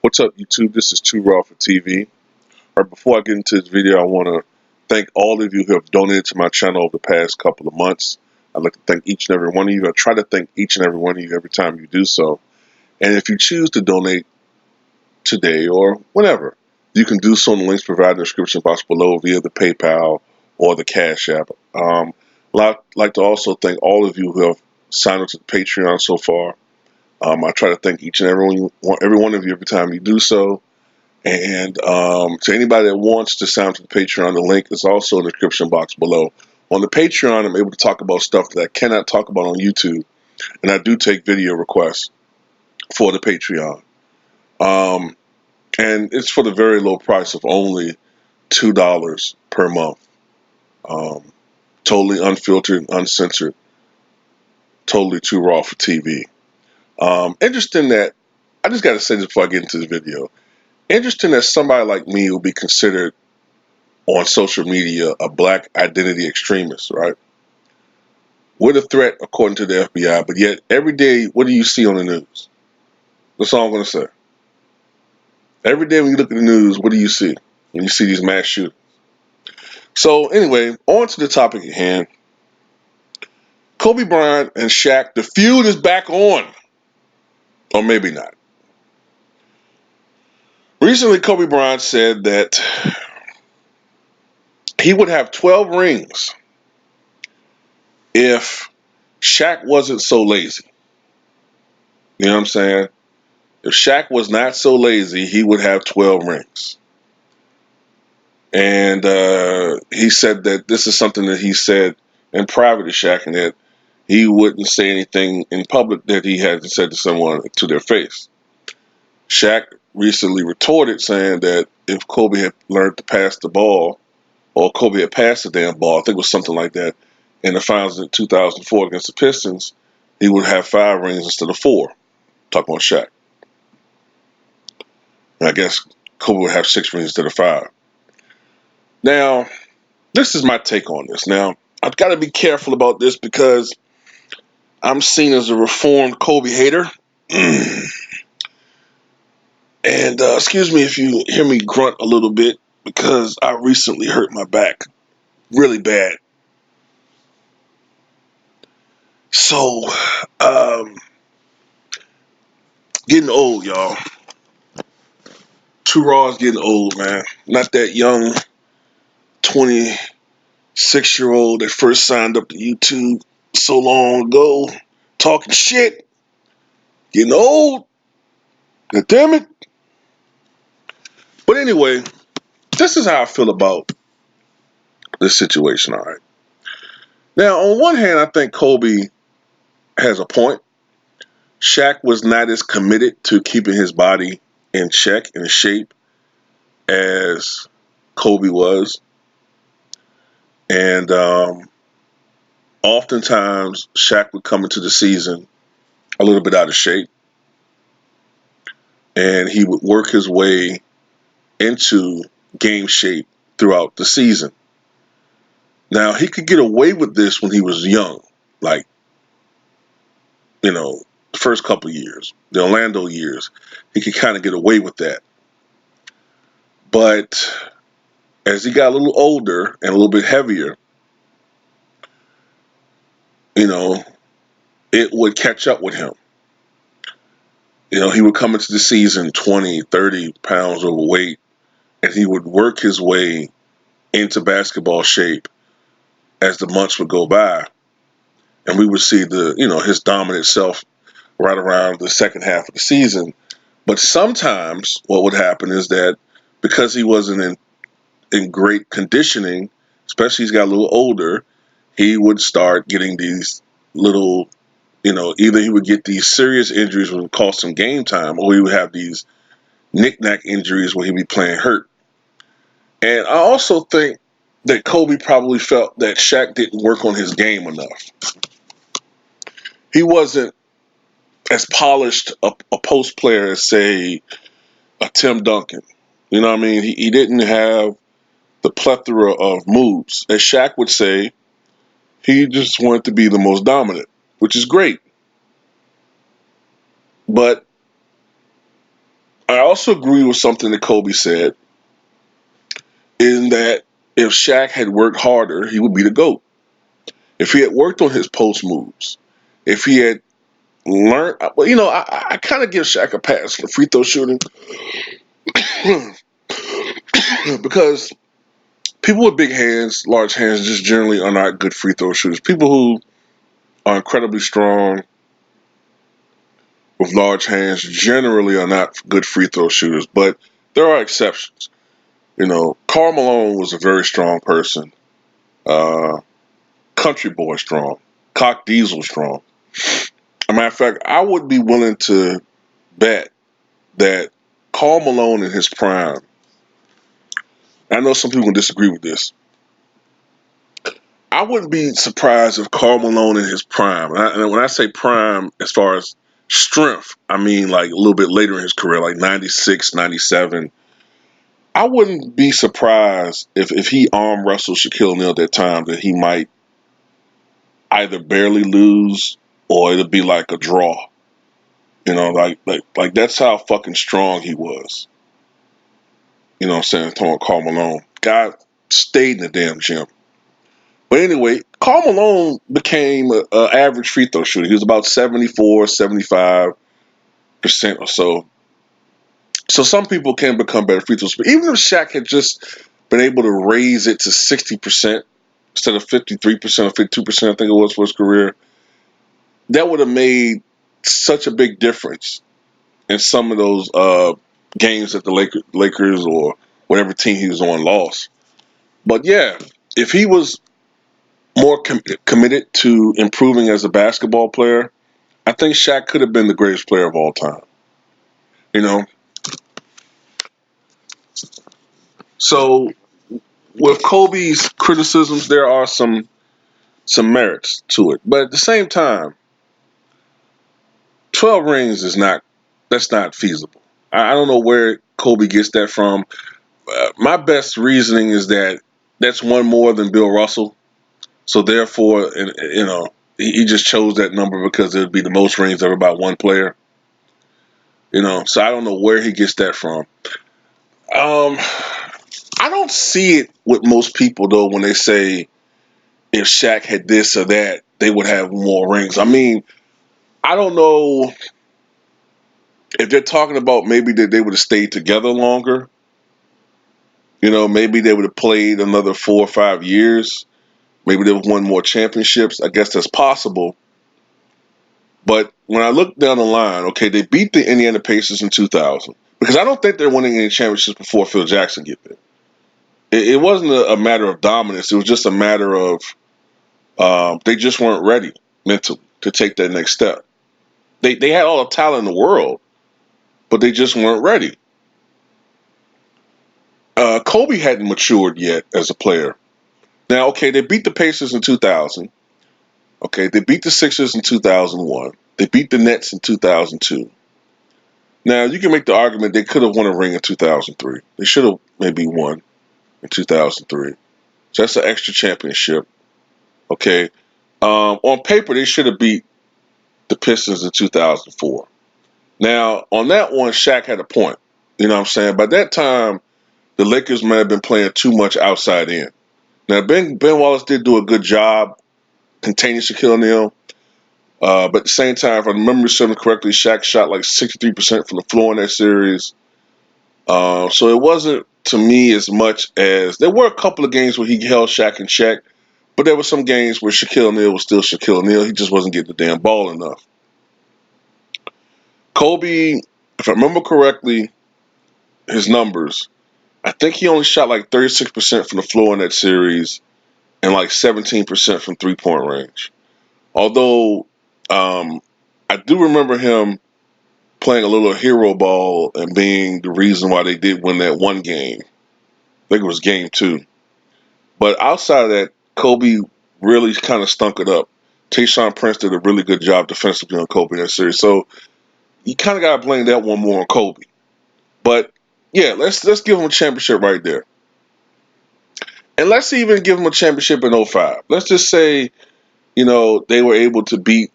What's up, YouTube? This is Too Raw for TV. Right before I get into this video, I want to thank all of you who have donated to my channel over the past couple of months. I'd like to thank each and every one of you. I try to thank each and every one of you every time you do so. And if you choose to donate today or whenever, you can do so in the links provided in the description box below via the PayPal or the Cash App. I'd like to also thank all of you who have signed up to the Patreon so far. I try to thank each and every one of you every time you do so. And to anybody that wants to sign up to the Patreon, the link is also in the description box below. On the Patreon, I'm able to talk about stuff that I cannot talk about on YouTube, and I do take video requests for the Patreon. And it's for the very low price of only $2 per month. Totally unfiltered, uncensored, totally too raw for TV. Interesting that, I just got to say this before I get into this video. Interesting that somebody like me will be considered on social media a black identity extremist, right? We're the threat according to the FBI, but yet every day, what do you see on the news? That's all I'm going to say. Every day when you look at the news, what do you see? When you see these mass shootings. So anyway, on to the topic at hand. Kobe Bryant and Shaq, the feud is back on. Or maybe not. Recently, Kobe Bryant said that he would have 12 rings if Shaq wasn't so lazy. You know what I'm saying? If Shaq was not so lazy, he would have 12 rings. And he said that this is something that he said in private to Shaq, and that he wouldn't say anything in public that he hadn't said to someone to their face. Shaq recently retorted saying that if Kobe had learned to pass the ball, or Kobe had passed the damn ball, I think it was something like that, in the finals in 2004 against the Pistons, he would have 5 rings instead of 4. Talking about Shaq. And I guess Kobe would have 6 rings instead of 5. Now, this is my take on this. Now, I've got to be careful about this because I'm seen as a reformed Kobe hater. And excuse me if you hear me grunt a little bit because I recently hurt my back really bad. So, getting old, y'all. Too Raw is getting old, man. Not that young 26-year-old that first signed up to YouTube so long ago, talking shit. Getting old. God damn it. But anyway, this is how I feel about this situation, all right? Now, on one hand, I think Kobe has a point. Shaq was not as committed to keeping his body in check, in shape, as Kobe was. And oftentimes, Shaq would come into the season a little bit out of shape. And he would work his way into game shape throughout the season. Now, he could get away with this when he was young, like, you know, the first couple of years, the Orlando years. He could kind of get away with that. But as he got a little older and a little bit heavier, you know, it would catch up with him. You know, he would come into the season 20, 30 pounds overweight, and he would work his way into basketball shape as the months would go by. And we would see his dominant self right around the second half of the season. But sometimes what would happen is that because he wasn't in great conditioning, especially as he got a little older, he would start getting these little, either he would get these serious injuries that would cost him game time, or he would have these knick-knack injuries where he'd be playing hurt. And I also think that Kobe probably felt that Shaq didn't work on his game enough. He wasn't as polished a post player as, say, a Tim Duncan. You know what I mean? He didn't have the plethora of moves. As Shaq would say, he just wanted to be the most dominant, which is great. But I also agree with something that Kobe said, in that if Shaq had worked harder, he would be the GOAT. If he had worked on his post moves, if he had learned, well, I kind of give Shaq a pass for free throw shooting because people with big hands, large hands, just generally are not good free throw shooters. People who are incredibly strong with large hands generally are not good free throw shooters, but there are exceptions. Karl Malone was a very strong person. Uh, Country Boy strong. Cock Diesel strong. As a matter of fact, I would be willing to bet that Karl Malone in his prime, I know some people can disagree with this. I wouldn't be surprised if Karl Malone in his prime, and when I say prime as far as strength, I mean like a little bit later in his career, like 96, 97. I wouldn't be surprised if he arm wrestled Shaquille O'Neal at that time, that he might either barely lose or it'll be like a draw. Like that's how fucking strong he was. You know what I'm saying? Talking Karl Malone. Guy stayed in the damn gym. But anyway, Karl Malone became an average free throw shooter. He was about 74, 75% or so. So some people can become better free throws. But even if Shaq had just been able to raise it to 60% instead of 53% or 52%, I think it was, for his career, that would have made such a big difference in some of those games that the Lakers or whatever team he was on lost. But yeah, if he was more committed to improving as a basketball player, I think Shaq could have been the greatest player of all time. You know, so with Kobe's criticisms, there are some merits to it, but at the same time, 12 rings is not that's not feasible. I don't know where Kobe gets that from. My best reasoning is that that's one more than Bill Russell. So therefore, he just chose that number because it would be the most rings ever by one player. So I don't know where he gets that from. Um, I don't see it with most people though when they say if Shaq had this or that, they would have more rings. I mean, I don't know if they're talking about maybe that they would have stayed together longer. Maybe they would have played another 4 or 5 years. Maybe they've won more championships. I guess that's possible. But when I look down the line, okay, they beat the Indiana Pacers in 2000 because I don't think they're winning any championships before Phil Jackson get there. It wasn't a matter of dominance. It was just a matter of they just weren't ready mentally to take that next step. They had all the talent in the world, but they just weren't ready. Kobe hadn't matured yet as a player. Now, okay, they beat the Pacers in 2000. Okay, they beat the Sixers in 2001. They beat the Nets in 2002. Now, you can make the argument they could have won a ring in 2003. They should have maybe won in 2003. So that's an extra championship. Okay. On paper, they should have beat the Pistons in 2004. Now, on that one, Shaq had a point. You know what I'm saying? By that time, the Lakers might have been playing too much outside in. Now, Ben Wallace did do a good job containing Shaquille O'Neal. But at the same time, if I remember something correctly, Shaq shot like 63% from the floor in that series. So it wasn't, to me, as much as there were a couple of games where he held Shaq in check, but there were some games where Shaquille O'Neal was still Shaquille O'Neal. He just wasn't getting the damn ball enough. Kobe, if I remember correctly, his numbers, I think he only shot like 36% from the floor in that series and like 17% from 3-point range. Although I do remember him playing a little hero ball and being the reason why they did win that one game. I think it was game 2. But outside of that, Kobe really kind of stunk it up. Tayshaun Prince did a really good job defensively on Kobe in that series. So you kind of got to blame that one more on Kobe. But yeah, let's give him a championship right there. And let's even give him a championship in '05. Let's just say, they were able to beat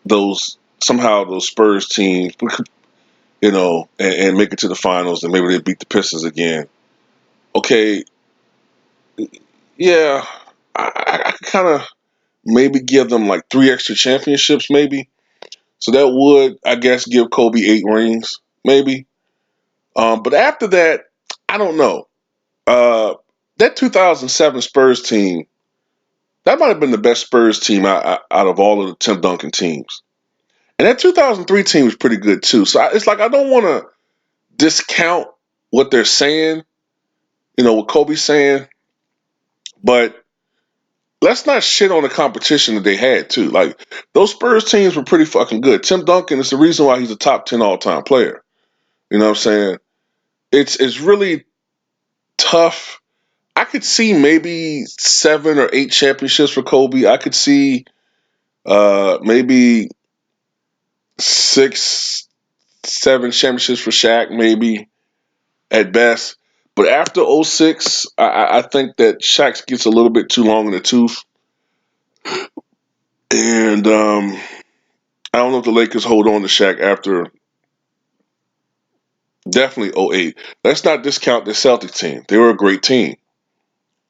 those Spurs teams. and make it to the finals, and maybe they beat the Pistons again. Okay, yeah, I kind of maybe give them like 3 extra championships, maybe. So that would, I guess, give Kobe 8 rings, maybe. But after that, I don't know. Uh, that 2007 Spurs team, that might have been the best Spurs team out of all of the Tim Duncan teams. And that 2003 team was pretty good too. So it's like I don't want to discount what they're saying, what Kobe's saying, but let's not shit on the competition that they had too. Like those Spurs teams were pretty fucking good. Tim Duncan is the reason why he's a top 10 all time player. You know what I'm saying? It's really tough. I could see maybe 7 or 8 championships for Kobe. I could see maybe 6, 7 championships for Shaq, maybe at best. But after '06, I think that Shaq gets a little bit too long in the tooth. And I don't know if the Lakers hold on to Shaq after definitely '08. Let's not discount the Celtics team. They were a great team.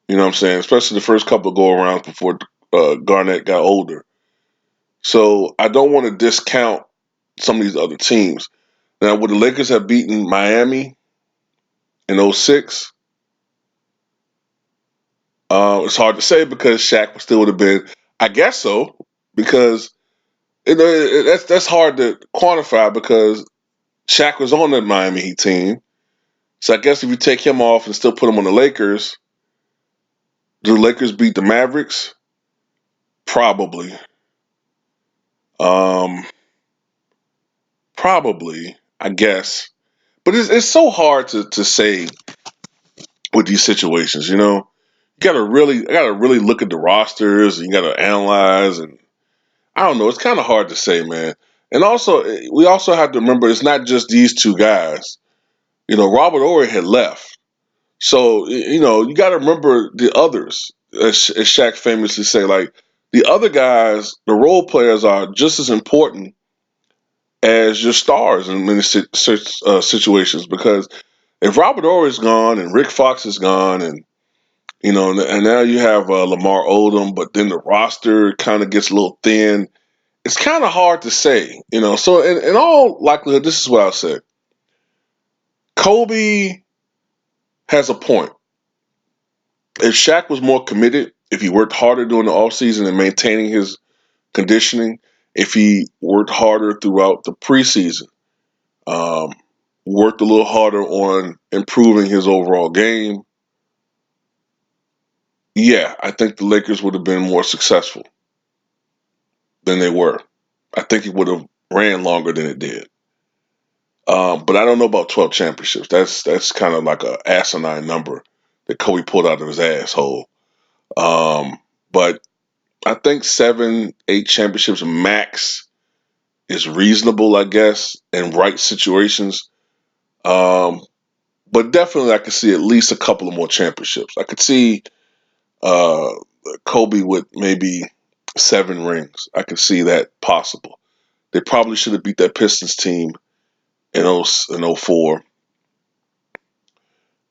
You know what I'm saying? Especially the first couple of go-arounds before Garnett got older. So I don't want to discount some of these other teams. Now, would the Lakers have beaten Miami in '06? It's hard to say because Shaq still would have been. I guess so, because that's hard to quantify because Shaq was on the Miami Heat team. So I guess if you take him off and still put him on the Lakers, do the Lakers beat the Mavericks? Probably. Um, Probably, I guess. But it's so hard to say with these situations. You gotta really look at the rosters and you gotta analyze, and I don't know. It's kind of hard to say, man. And also, we also have to remember it's not just these two guys. Robert Ory had left, so you got to remember the others. As Shaq famously say, like the other guys, the role players are just as important as your stars in many situations. Because if Robert Ory is gone and Rick Fox is gone, and now you have Lamar Odom, but then the roster kind of gets a little thin. It's kind of hard to say. So in all likelihood, this is what I'll say. Kobe has a point. If Shaq was more committed, if he worked harder during the offseason and maintaining his conditioning, if he worked harder throughout the preseason, um, worked a little harder on improving his overall game, yeah, I think the Lakers would have been more successful than they were. I think it would have ran longer than it did. But I don't know about 12 championships. That's kind of like a asinine number that Kobe pulled out of his asshole. But I think 7, 8 championships max is reasonable, I guess, in right situations. Um, but definitely, I could see at least a couple of more championships. I could see uh, Kobe with maybe 7 rings. I could see that possible. They probably should have beat that Pistons team in '04.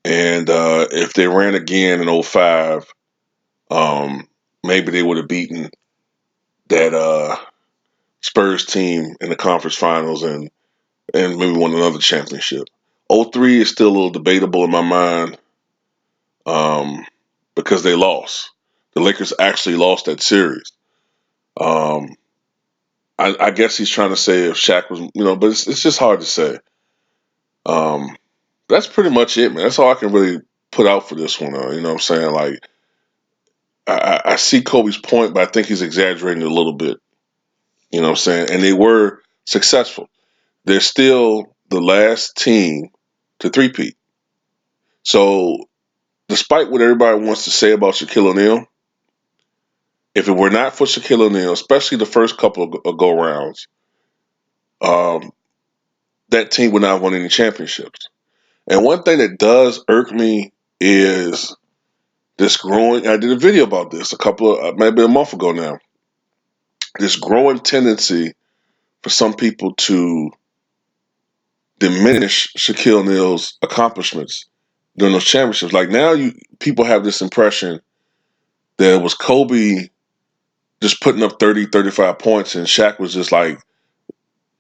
And if they ran again in '05, maybe they would have beaten that Spurs team in the conference finals and maybe won another championship. '03 is still a little debatable in my mind um, because they lost. The Lakers actually lost that series. Um, I guess he's trying to say if Shaq was, but it's just hard to say. Um, that's pretty much it, man. That's all I can really put out for this one. You know what I'm saying? Like, I see Kobe's point, but I think he's exaggerating it a little bit. You know what I'm saying? And they were successful. They're still the last team to three-peat. So, despite what everybody wants to say about Shaquille O'Neal, if it were not for Shaquille O'Neal, especially the first couple of go rounds, um, that team would not have won any championships. And one thing that does irk me is this growing. I did a video about this maybe a month ago now. This growing tendency for some people to diminish Shaquille O'Neal's accomplishments during those championships. Like now, people have this impression that it was Kobe just putting up 30, 35 points, and Shaq was just like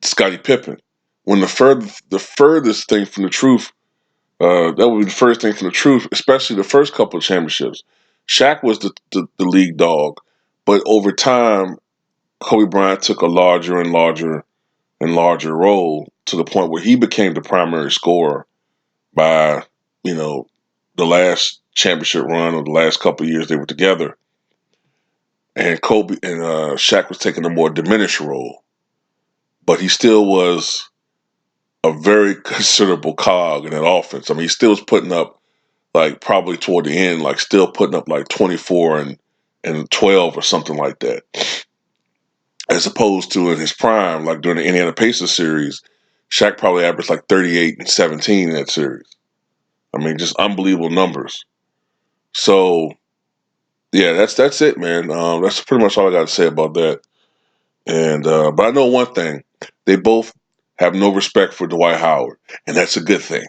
Scottie Pippen. When the furthest thing from the truth, that would be the first thing from the truth, especially the first couple of championships. Shaq was the league dog, but over time, Kobe Bryant took a larger and larger and larger role to the point where he became the primary scorer by, you know, the last championship run or the last couple of years they were together. And Kobe and Shaq was taking a more diminished role, but he still was a very considerable cog in that offense. I mean, he still was putting up like probably toward the end, like still putting up like 24 and 12 or something like that, as opposed to in his prime, like during the Indiana Pacers series, Shaq probably averaged like 38 and 17 in that series. I mean, just unbelievable numbers. So yeah, that's it, man. That's pretty much all I got to say about that. And but I know one thing: they both have no respect for Dwight Howard, and that's a good thing.